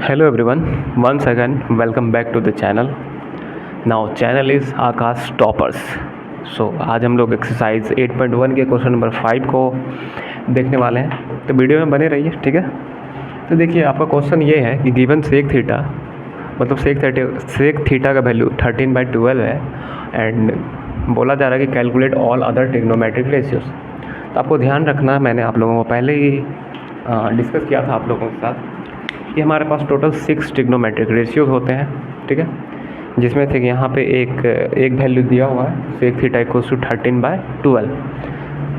Hello everyone, once again welcome back to the channel. Now channel is Aakash toppers. So आज हम लोग exercise 8.1 के question number 5 को देखने वाले हैं, तो वीडियो में बने रहिए. ठीक है, तो देखिए आपका क्वेश्चन ये है कि गिवन सेक थीटा, मतलब सेक थीटा का वैल्यू 13/12 है एंड बोला जा रहा है कि calculate all other trigonometric ratios. तो आपको ध्यान रखना, मैंने आप लोगों को पहले ही डिस्कस किया था आप लोगों के साथ कि हमारे पास टोटल 6 ट्रिग्नोमेट्रिक रेशियोज होते हैं. ठीक है, जिसमें से यहाँ पे एक वैल्यू दिया हुआ है सेक थीटा इक्वल्स टू 13/12.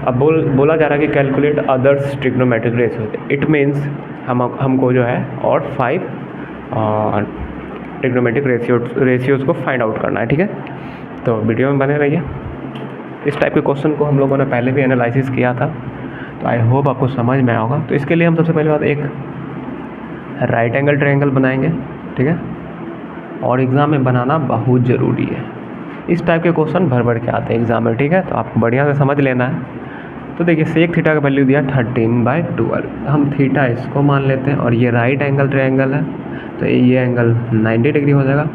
अब बोला जा रहा है कि calculate others trigonometric ratios. It means हमको जो है और 5 ट्रिग्नोमेट्रिक रेशियोज को फाइंड आउट करना है. ठीक है, तो वीडियो में बने रहिए. इस टाइप के क्वेश्चन को हम लोगों ने पहले भी एनालिसिस किया था, तो आई होप आपको समझ में आया होगा. तो इसके लिए हम सबसे पहले बात एक राइट एंगल ट्रायंगल बनाएंगे. ठीक है, और एग्ज़ाम में बनाना बहुत ज़रूरी है. इस टाइप के क्वेश्चन भर के आते हैं एग्ज़ाम में. ठीक है, तो आपको बढ़िया से समझ लेना है. तो देखिए सेक थीटा का वैल्यू दिया 13/12. हम थीटा इसको मान लेते हैं और ये राइट एंगल ट्रायंगल है, तो ये एंगल 90 डिग्री हो जाएगा.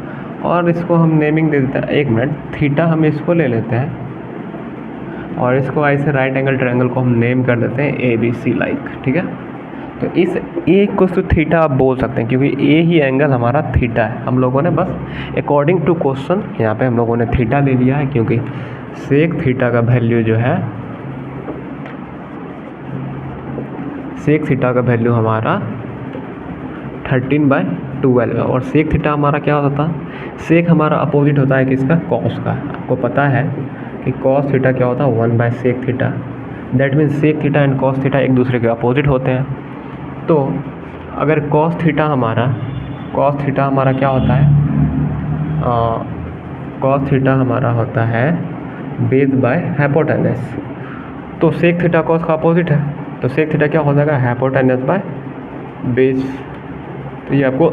और इसको हम नेमिंग दे देते हैं, 1 मिनट, थीटा हम इसको ले लेते हैं और इसको ऐसे राइट एंगल ट्रायंगल को हम नेम कर देते हैं ABC लाइक. ठीक है, तो इस ए को तो थीटा आप बोल सकते हैं क्योंकि ए ही एंगल हमारा थीटा है. हम लोगों ने बस अकॉर्डिंग टू क्वेश्चन यहाँ पे हम लोगों ने थीटा ले लिया है, क्योंकि सेक थीटा का वैल्यू जो है, सेक थीटा का वैल्यू हमारा 13/12 है. और सेक थीटा हमारा क्या होता है, सेक हमारा अपोजिट होता है किसका, कॉस का. आपको पता है कि कॉस थीटा क्या होता है, 1/सेक theta. That means sec theta and cos theta एक दूसरे के अपोजिट होते हैं. तो अगर कॉस थीटा हमारा क्या होता है, कॉस थीटा हमारा होता है बेस बाय हाइपोटेनस. तो सेक थीटा कॉस का अपोजिट है, तो सेक थीटा क्या हो जाएगा, हाइपोटेनस बाय बेस. तो ये आपको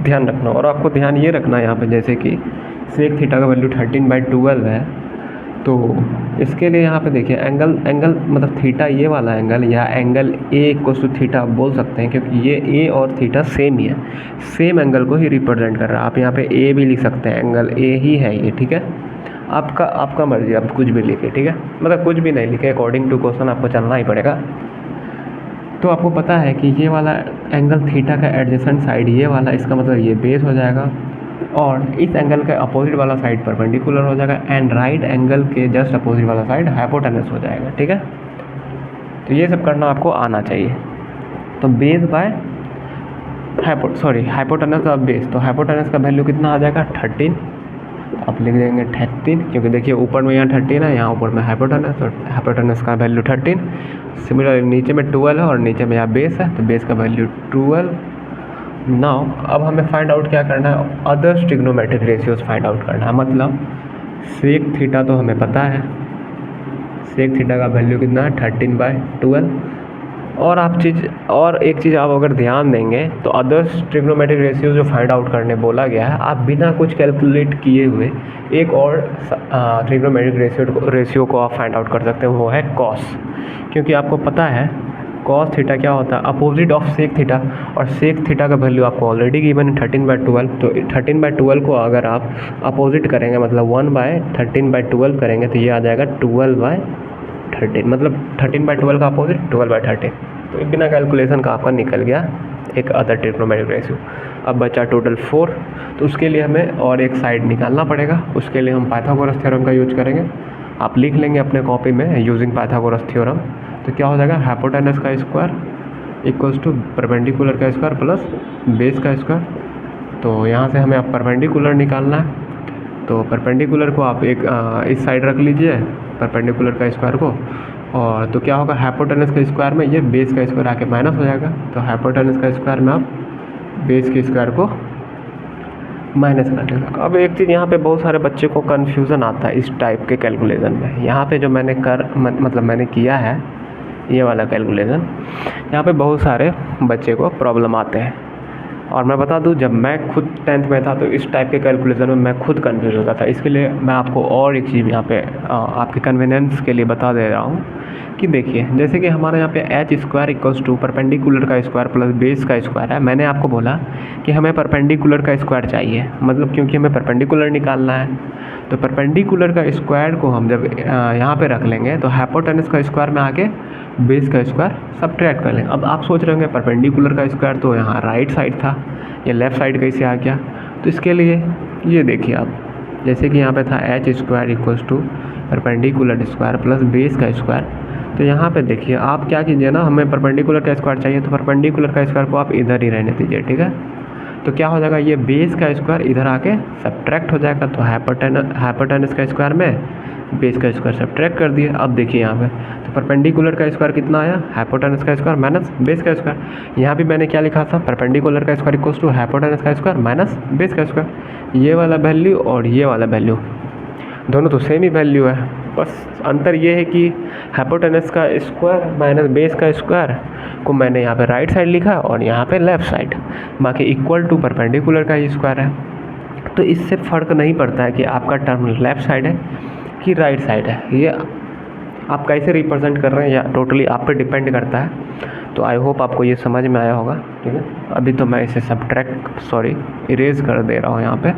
ध्यान रखना. और आपको ध्यान ये रखना है यहाँ पे, जैसे कि सेक थीटा का वैल्यू 13/12 है, तो इसके लिए यहाँ पे देखिए एंगल मतलब थीटा ये वाला एंगल या angle A equals to theta आप बोल सकते हैं, क्योंकि ये ए और थीटा सेम ही है, सेम एंगल को ही रिप्रेजेंट कर रहा है. आप यहाँ पे ए भी लिख सकते हैं, एंगल ए ही है ये. ठीक है, आपका मर्जी, आप कुछ भी लिखे. ठीक है, मतलब कुछ भी नहीं लिखे, अकॉर्डिंग टू क्वेश्चन आपको चलना ही पड़ेगा. तो आपको पता है कि ये वाला एंगल थीटा का एडजेसेंट साइड ये वाला, इसका मतलब ये बेस हो जाएगा, और इस एंगल के अपोजिट वाला साइड परपेंडिकुलर हो जाएगा, एंड राइट एंगल के जस्ट अपोजिट वाला साइड हाइपोटेनस हो जाएगा. ठीक है, तो ये सब करना आपको आना चाहिए. तो बेस बाय हाइपोटेनस का बेस, तो हाइपोटेनस का वैल्यू कितना आ जाएगा, 13. आप लिख देंगे 13, क्योंकि देखिए ऊपर में यहाँ 13 है, यहाँ ऊपर में हाइपोटेनस, और हाइपोटेनस का वैल्यू 13. सिमिलर नीचे में 12 है और नीचे में यहाँ बेस है, तो बेस का वैल्यू 12. नाउ अब हमें फाइंड आउट क्या करना है, others trigonometric ratios find out करना है. मतलब सेक थीटा तो हमें पता है, सेक थीटा का वैल्यू कितना है, 13/12. और एक चीज़ आप अगर ध्यान देंगे तो अदर्स ट्रिग्नोमेट्रिक रेशियो जो फाइंड आउट करने बोला गया है, आप बिना कुछ कैलकुलेट किए हुए एक और ट्रिग्नोमेट्रिक रेशियो को आप फाइंड आउट कर सकते हैं, वो है कॉस. क्योंकि आपको पता है कॉस थीटा क्या होता है, अपोजिट ऑफ सेक थीटा, और सेक थीटा का वैल्यू आपको ऑलरेडी गिवन है 13/12. तो 13/12 को अगर आप अपोजिट करेंगे, मतलब 1/13/12 करेंगे, तो ये आ जाएगा 12/13. मतलब 13/12 का अपोजिट 12/13. तो बिना कैलकुलेशन का आपका निकल गया एक अदर ट्रिग्नोमेट्रिक रेशियो. अब बचा टोटल 4. तो उसके लिए हमें और एक साइड निकालना पड़ेगा. उसके लिए हम पाइथागोरस थ्योरम का यूज करेंगे. आप लिख लेंगे अपने कॉपी में यूजिंग पाइथागोरस थ्योरम. तो क्या हो जाएगा, हाइपोटेनस का स्क्वायर इक्वल्स टू परपेंडिकुलर का स्क्वायर प्लस बेस का स्क्वायर. तो यहाँ से हमें अब परपेंडिकुलर निकालना है. तो परपेंडिकुलर को आप एक इस साइड रख लीजिए, परपेंडिकुलर का स्क्वायर को, और तो क्या होगा, हाइपोटेनस के स्क्वायर में ये बेस का स्क्वायर आके माइनस हो जाएगा. तो हाइपोटेनस का स्क्वायर में आप बेस के स्क्वायर को माइनस कर देगा. अब एक चीज़ यहाँ पे बहुत सारे बच्चे को कन्फ्यूज़न आता है इस टाइप के कैलकुलेशन में. यहाँ पे जो मैंने किया है ये वाला कैलकुलेशन, यहाँ पे बहुत सारे बच्चे को प्रॉब्लम आते हैं. और मैं बता दूं, जब मैं खुद 10th में था तो इस टाइप के कैलकुलेशन में मैं खुद कंफ्यूज होता था. इसके लिए मैं आपको और एक चीज़ यहाँ पे आपके कन्वीनियंस के लिए बता दे रहा हूँ कि देखिए जैसे कि हमारे यहाँ पे H square equals to perpendicular का स्क्वायर प्लस बेस का स्क्वायर है। मैंने आपको बोला कि हमें परपेंडिकुलर का स्क्वायर चाहिए, मतलब क्योंकि हमें परपेंडिकुलर निकालना है। तो परपेंडिकुलर का स्क्वायर को हम जब यहाँ पे रख लेंगे तो हाइपोटेनस का स्क्वायर में आके बेस का स्क्वायर सब्ट्रैक्ट कर लेंगे। अब आप सोच रहे होंगे परपेंडिकुलर का स्क्वायर तो यहाँ राइट साइड था, ये लेफ़्ट साइड कैसे आ गया? तो इसके लिए ये देखिए आप, जैसे कि यहाँ पे था H square equals to perpendicular square plus base का स्क्वायर। तो यहाँ पे देखिए आप क्या कीजिए ना, हमें परपेंडिकुलर का स्क्वायर चाहिए तो परपेंडिकुलर का स्क्वायर को आप इधर ही रहने दीजिए, ठीक है। तो क्या हो जाएगा, ये बेस का स्क्वायर इधर आके सब्ट्रैक्ट हो जाएगा। तो हाइपोटेनस का स्क्वायर में बेस का स्क्वायर सब्ट्रैक्ट कर दिए। अब देखिए यहाँ पे तो परपेंडिकुलर का स्क्वायर कितना आया, हाइपोटेनस का स्क्वायर माइनस बेस का स्क्वायर। यहाँ भी मैंने क्या लिखा था, परपेंडिकुलर का स्क्वायर इक्वल्स टू हाइपोटेनस का स्क्वायर माइनस बेस का स्क्वायर। ये वाला वैल्यू और ये वाला वैल्यू दोनों तो सेम ही वैल्यू है, बस अंतर ये है कि हाइपोटेनस का स्क्वायर माइनस बेस का स्क्वायर को मैंने यहाँ पे राइट साइड लिखा और यहाँ पे लेफ़्ट साइड, बाकी इक्वल टू परपेंडिकुलर का ही स्क्वायर है। तो इससे फ़र्क नहीं पड़ता है कि आपका टर्म लेफ़्ट साइड है कि राइट साइड है, ये आप कैसे रिप्रेजेंट कर रहे हैं या टोटली आप पे डिपेंड करता है। तो आई होप आपको ये समझ में आया होगा, ठीक है। अभी तो मैं इसे इरेज कर दे रहा हूँ यहाँ पे,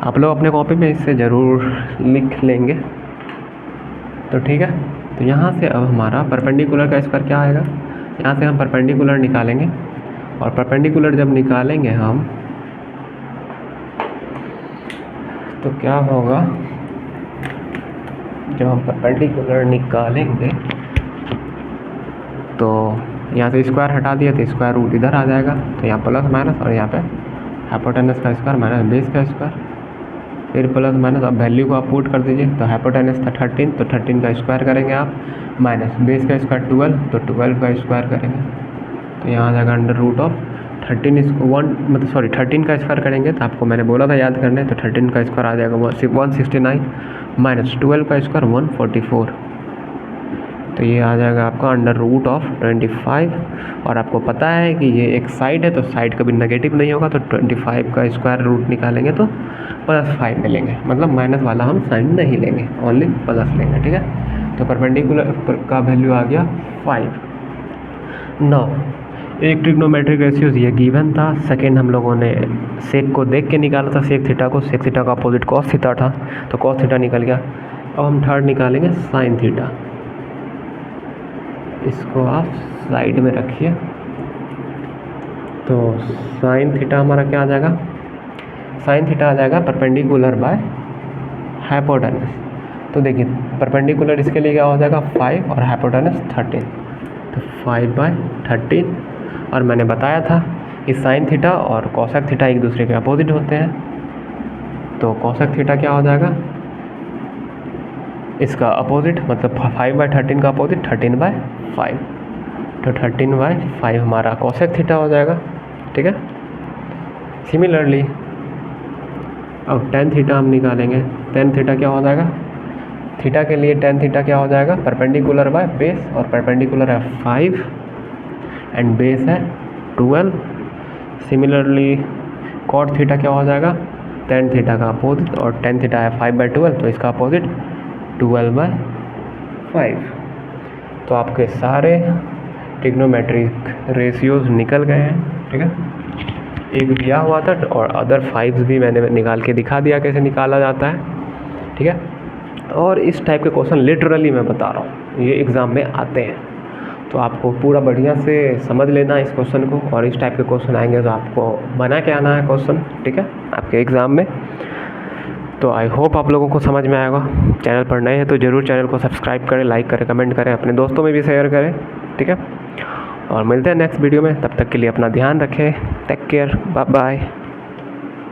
आप लोग अपने कॉपी में इसे ज़रूर लिख लेंगे, तो ठीक है। तो यहाँ से अब हमारा परपेंडिकुलर का स्क्वायर क्या आएगा, यहाँ से हम परपेंडिकुलर निकालेंगे और परपेंडिकुलर जब निकालेंगे हम तो क्या होगा, जब हम परपेंडिकुलर निकालेंगे तो यहाँ से स्क्वायर हटा दिया तो स्क्वायर रूट इधर आ जाएगा। तो यहाँ प्लस माइनस और यहाँ पे हाइपोटेनस का स्क्वायर माइनस बेस का स्क्वायर, फिर प्लस माइनस। अब वैल्यू को आप पुट कर दीजिए। तो हाइपोटेनस था 13, तो 13 का स्क्वायर करेंगे आप, माइनस बेस का स्क्वायर 12, तो 12 का स्क्वायर करेंगे। तो यहाँ आ जाएगा अंडर रूट ऑफ 13 का स्क्वायर करेंगे तो आपको मैंने बोला था याद करने। तो 13 का स्क्वायर आ जाएगा 169 माइनस 12 का स्क्वायर 144। तो ये आ जाएगा आपका अंडर रूट ऑफ 25। और आपको पता है कि ये एक साइड है तो साइड कभी नेगेटिव नहीं होगा, तो 25 का स्क्वायर रूट निकालेंगे तो +5 मिलेंगे, मतलब माइनस वाला हम साइन नहीं लेंगे, ओनली प्लस लेंगे, ठीक है। तो परपेंडिकुलर का वैल्यू आ गया 5। नौ एक ट्रिग्नोमेट्रिक रेशियोज ये गिवन था। सेकेंड हम लोगों ने सेक को देख के निकाला था, सेक थीटा को। सेक थीटा का अपोजिट कॉस थीटा था, तो कॉस थीटा निकल गया। अब हम थर्ड निकालेंगे साइन थीटा। इसको आप साइड में रखिए। तो साइन थीटा हमारा क्या आ जाएगा, साइन थीटा आ जाएगा परपेंडिकुलर बाय हाइपोटेनस। तो देखिए परपेंडिकुलर इसके लिए क्या हो जाएगा 5 और हाइपोटेनस 13, तो 5/13। और मैंने बताया था कि साइन थीटा और कोसेक थीटा एक दूसरे के अपोजिट होते हैं। तो कोसेक थीटा क्या हो जाएगा, इसका अपोजिट, मतलब 5/13 का अपोजिट 13/5, तो 13/5 हमारा कोसेक थीटा हो जाएगा, ठीक है। सिमिलरली अब टेन थीटा हम निकालेंगे। टेन थीटा क्या हो जाएगा, थीटा के लिए टेन थीटा क्या हो जाएगा, परपेंडिकुलर बाय बेस, और परपेंडिकुलर है 5 एंड बेस है 12। सिमिलरली कॉट थीटा क्या हो जाएगा, टेन थीटा का अपोजिट, और टेन थीटा है 5/12, तो इसका अपोजिट 12/5। तो आपके सारे ट्रिग्नोमेट्रिक रेशियोज निकल गए हैं, ठीक है। एक दिया हुआ था और अदर 5 भी मैंने निकाल के दिखा दिया कैसे निकाला जाता है, ठीक है। और इस टाइप के क्वेश्चन लिटरली मैं बता रहा हूँ ये एग्ज़ाम में आते हैं, तो आपको पूरा बढ़िया से समझ लेना है इस क्वेश्चन को। और इस टाइप के क्वेश्चन आएंगे तो आपको बना के आना है क्वेश्चन, ठीक है, आपके एग्ज़ाम में। तो आई होप आप लोगों को समझ में आएगा। चैनल पर नए हैं तो ज़रूर चैनल को सब्सक्राइब करें, लाइक करें, कमेंट करें, अपने दोस्तों में भी शेयर करें, ठीक है। और मिलते हैं नेक्स्ट वीडियो में, तब तक के लिए अपना ध्यान रखें। Take care, bye bye.